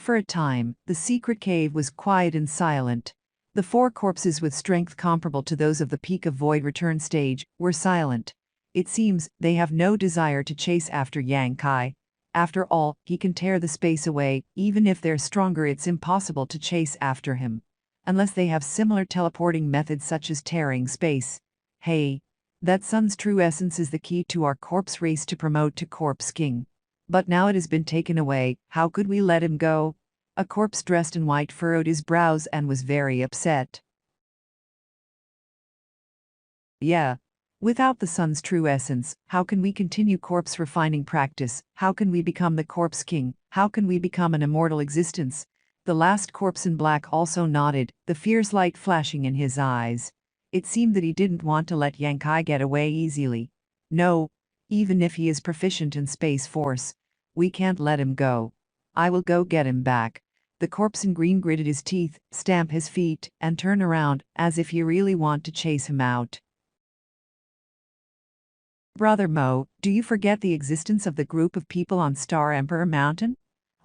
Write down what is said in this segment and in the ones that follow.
For a time, the secret cave was quiet and silent. The four corpses with strength comparable to those of the Peak of Void return stage were silent. It seems they have no desire to chase after Yang Kai. After all, he can tear the space away. Even if they're stronger, it's impossible to chase after him. Unless they have similar teleporting methods such as tearing space. Hey, that sun's true essence is the key to our corpse race to promote to Corpse King. But now it has been taken away. How could we let him go? A corpse dressed in white furrowed his brows and was very upset. Yeah. Without the sun's true essence, how can we continue corpse refining practice? How can we become the Corpse King? How can we become an immortal existence? The last corpse in black also nodded, the fierce light flashing in his eyes. It seemed that he didn't want to let Yang Kai get away easily. No, even if he is proficient in Space Force, we can't let him go. I will go get him back. The corpse in green gritted his teeth, stamp his feet, and turn around, as if he really want to chase him out. Brother Mo, do you forget the existence of the group of people on Star Emperor Mountain?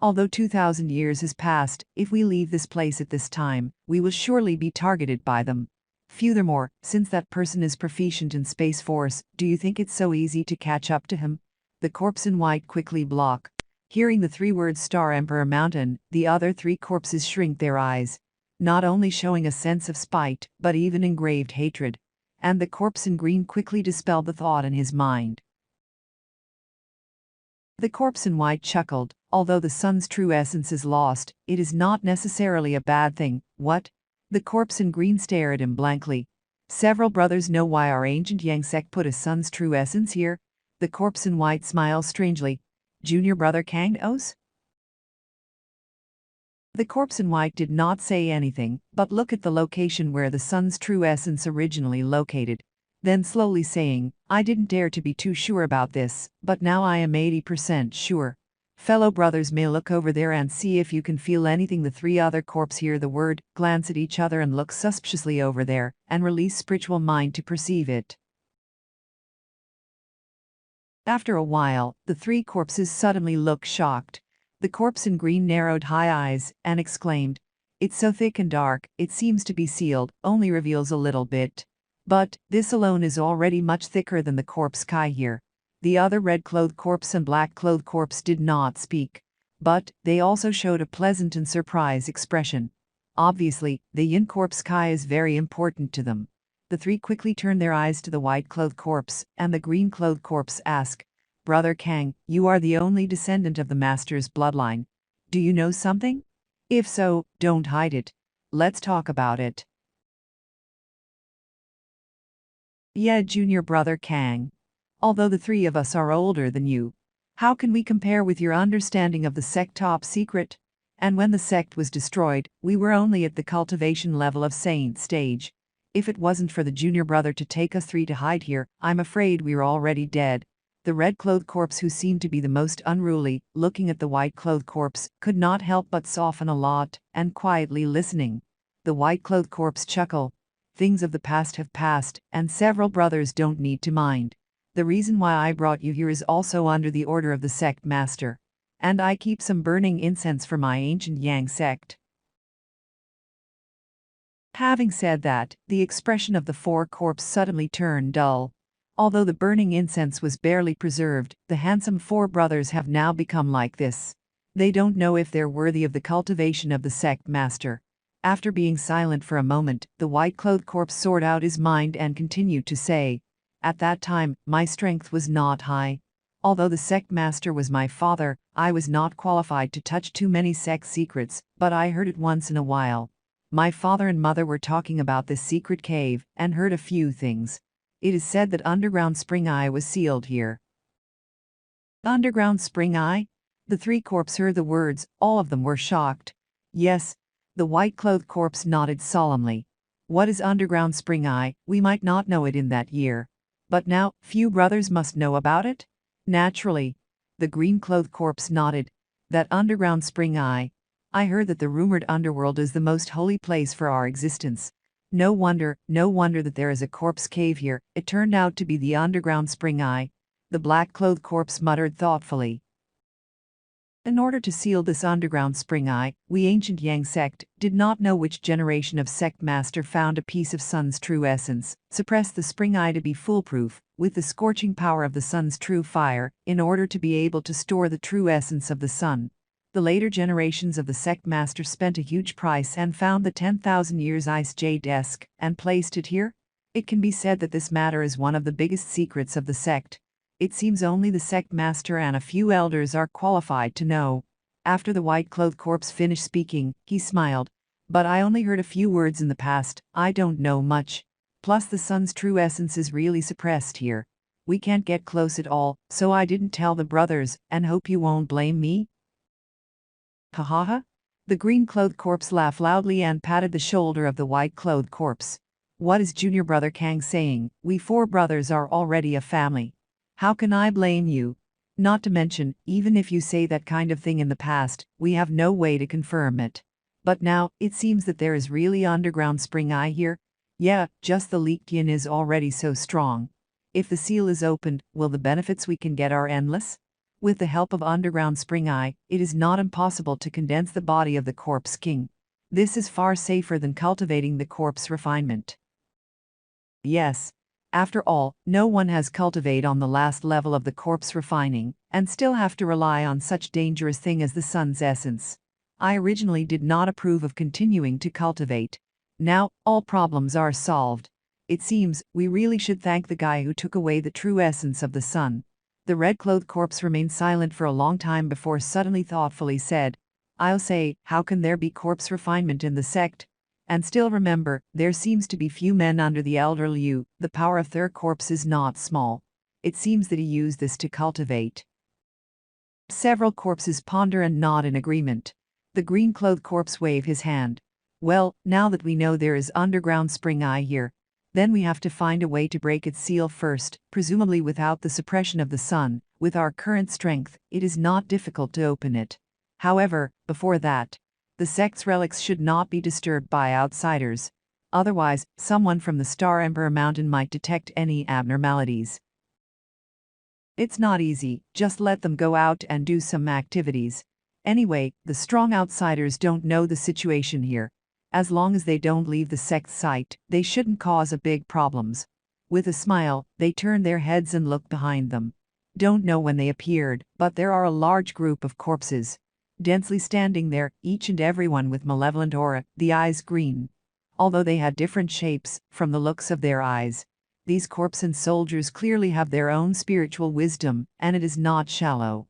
Although 2,000 years has passed, if we leave this place at this time, we will surely be targeted by them. Furthermore, since that person is proficient in Space Force, do you think it's so easy to catch up to him? The corpse in white quickly blocked. Hearing the three words Star Emperor Mountain, the other three corpses shrink their eyes, not only showing a sense of spite, but even engraved hatred. And the corpse in green quickly dispelled the thought in his mind. The corpse in white chuckled. Although the sun's true essence is lost, it is not necessarily a bad thing. What? The corpse in green stared at him blankly. Several brothers know why our ancient Yang sect put a sun's true essence here? The corpse in white smiles strangely. Junior brother Kang knows? The corpse in white did not say anything, but look at the location where the sun's true essence originally located. Then slowly saying, I didn't dare to be too sure about this, but now I am 80% sure. Fellow brothers may look over there and see if you can feel anything. The three other corpses hear the word, glance at each other and look suspiciously over there, and release spiritual mind to perceive it. After a while, the three corpses suddenly look shocked. The corpse in green narrowed high eyes, and exclaimed, It's so thick and dark, it seems to be sealed, only reveals a little bit. But, this alone is already much thicker than the corpse Kai here. The other red-clothed corpse and black-clothed corpse did not speak. But, they also showed a pleasant and surprised expression. Obviously, the yin corpse Kai is very important to them. The three quickly turned their eyes to the white-clothed corpse, and the green-clothed corpse asked, Brother Kang, you are the only descendant of the Master's bloodline. Do you know something? If so, don't hide it. Let's talk about it. Yeah, Junior brother Kang. Although the three of us are older than you, how can we compare with your understanding of the sect top secret? And when the sect was destroyed, we were only at the cultivation level of Saint stage. If it wasn't for the junior brother to take us three to hide here, I'm afraid we're already dead. The red-clothed corpse, who seemed to be the most unruly, looking at the white-clothed corpse, could not help but soften a lot, and quietly listening. The white-clothed corpse chuckled. Things of the past have passed, and several brothers don't need to mind. The reason why I brought you here is also under the order of the sect master. And I keep some burning incense for my ancient Yang sect. Having said that, the expression of the four corpses suddenly turned dull. Although the burning incense was barely preserved, the handsome four brothers have now become like this. They don't know if they're worthy of the cultivation of the sect master. After being silent for a moment, the white-clothed corpse soared out his mind and continued to say, At that time, my strength was not high. Although the sect master was my father, I was not qualified to touch too many sect secrets, but I heard it once in a while. My father and mother were talking about this secret cave, and heard a few things. It is said that Underground Spring Eye was sealed here. Underground Spring Eye? The three corpses heard the words, all of them were shocked. Yes. The white-clothed corpse nodded solemnly. What is Underground Spring Eye? We might not know it in that year. But now, few brothers must know about it? Naturally. The green-clothed corpse nodded. That Underground Spring Eye. I heard that the rumored underworld is the most holy place for our existence. No wonder that there is a corpse cave here. It turned out to be the Underground Spring Eye. The black-clothed corpse muttered thoughtfully. In order to seal this underground spring eye, we ancient Yang sect did not know which generation of sect master found a piece of sun's true essence, suppressed the spring eye to be foolproof, with the scorching power of the sun's true fire, in order to be able to store the true essence of the sun. The later generations of the sect master spent a huge price and found the 10,000 years ice jade desk, and placed it here. It can be said that this matter is one of the biggest secrets of the sect. It seems only the sect master and a few elders are qualified to know. After the white-clothed corpse finished speaking, he smiled. But I only heard a few words in the past, I don't know much. Plus the sun's true essence is really suppressed here. We can't get close at all, so I didn't tell the brothers, and hope you won't blame me. Ha ha ha. The green-clothed corpse laughed loudly and patted the shoulder of the white-clothed corpse. What is junior brother Kang saying? We four brothers are already a family. How can I blame you? Not to mention, even if you say that kind of thing in the past, we have no way to confirm it. But now, it seems that there is really underground spring eye here. Yeah, just the leaked yin is already so strong. If the seal is opened, will the benefits we can get are endless? With the help of underground spring eye, it is not impossible to condense the body of the corpse king. This is far safer than cultivating the corpse refinement. Yes. After all, no one has cultivate on the last level of the corpse refining, and still have to rely on such dangerous thing as the sun's essence. I originally did not approve of continuing to cultivate. Now, all problems are solved. It seems, we really should thank the guy who took away the true essence of the sun. The red-clothed corpse remained silent for a long time before suddenly thoughtfully said, I'll say, how can there be corpse refinement in the sect? And still remember, there seems to be few men under the elder Liu. The power of their corpse is not small. It seems that he used this to cultivate. Several corpses ponder and nod in agreement. The green-clothed corpse wave his hand. Well, now that we know there is underground spring eye here, then we have to find a way to break its seal first, presumably without the suppression of the sun. With our current strength, it is not difficult to open it. However, before that, the sect's relics should not be disturbed by outsiders. Otherwise, someone from the Star Emperor Mountain might detect any abnormalities. It's not easy, just let them go out and do some activities. Anyway, the strong outsiders don't know the situation here. As long as they don't leave the sect's site, they shouldn't cause a big problems. With a smile, they turn their heads and look behind them. Don't know when they appeared, but there are a large group of corpses. Densely standing there, each and every one with malevolent aura, the eyes green. Although they had different shapes, from the looks of their eyes, these corpse and soldiers clearly have their own spiritual wisdom, and it is not shallow.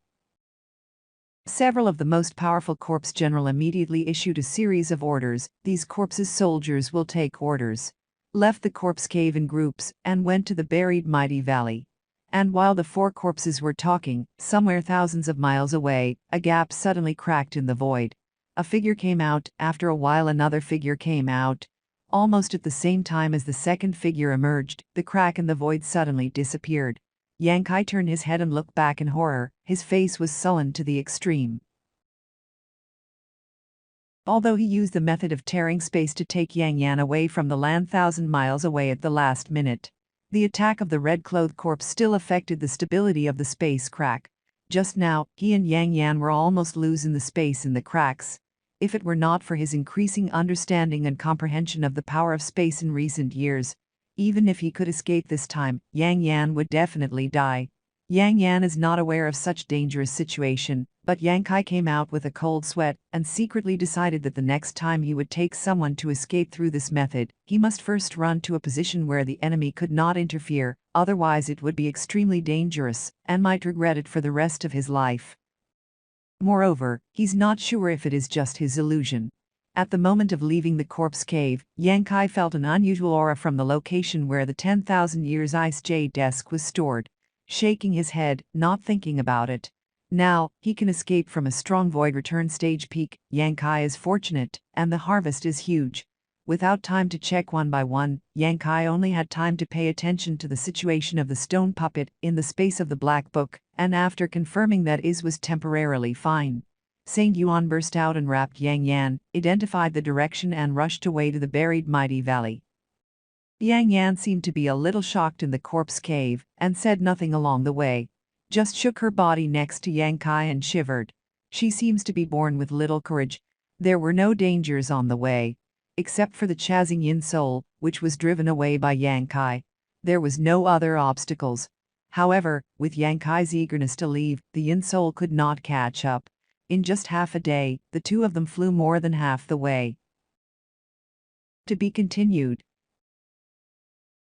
Several of the most powerful corpse general immediately issued a series of orders. These corpses soldiers will take orders. Left the corpse cave in groups, and went to the buried mighty valley. And while the four corpses were talking, somewhere thousands of miles away, a gap suddenly cracked in the void. A figure came out, after a while another figure came out. Almost at the same time as the second figure emerged, the crack in the void suddenly disappeared. Yang Kai turned his head and looked back in horror, his face was sullen to the extreme. Although he used the method of tearing space to take Yang Yan away from the land 1,000 miles away at the last minute, the attack of the red-clothed corpse still affected the stability of the space crack. Just now, he and Yang Yan were almost losing the space in the cracks. If it were not for his increasing understanding and comprehension of the power of space in recent years, even if he could escape this time, Yang Yan would definitely die. Yang Yan is not aware of such dangerous situation, but Yang Kai came out with a cold sweat and secretly decided that the next time he would take someone to escape through this method, he must first run to a position where the enemy could not interfere, otherwise it would be extremely dangerous, and might regret it for the rest of his life. Moreover, he's not sure if it is just his illusion. At the moment of leaving the corpse cave, Yang Kai felt an unusual aura from the location where the 10,000 years ice jade desk was stored. Shaking his head, not thinking about it. Now, he can escape from a strong void return stage peak. Yang Kai is fortunate, and the harvest is huge. Without time to check one by one, Yang Kai only had time to pay attention to the situation of the stone puppet in the space of the black book, and after confirming that Is was temporarily fine, Saint Yuan burst out and wrapped Yang Yan, identified the direction and rushed away to the buried mighty valley. Yang Yan seemed to be a little shocked in the corpse cave, and said nothing along the way. Just shook her body next to Yang Kai and shivered. She seems to be born with little courage. There were no dangers on the way. Except for the chasing Yin soul, which was driven away by Yang Kai. There was no other obstacles. However, with Yang Kai's eagerness to leave, the Yin soul could not catch up. In just half a day, the two of them flew more than half the way. To be continued.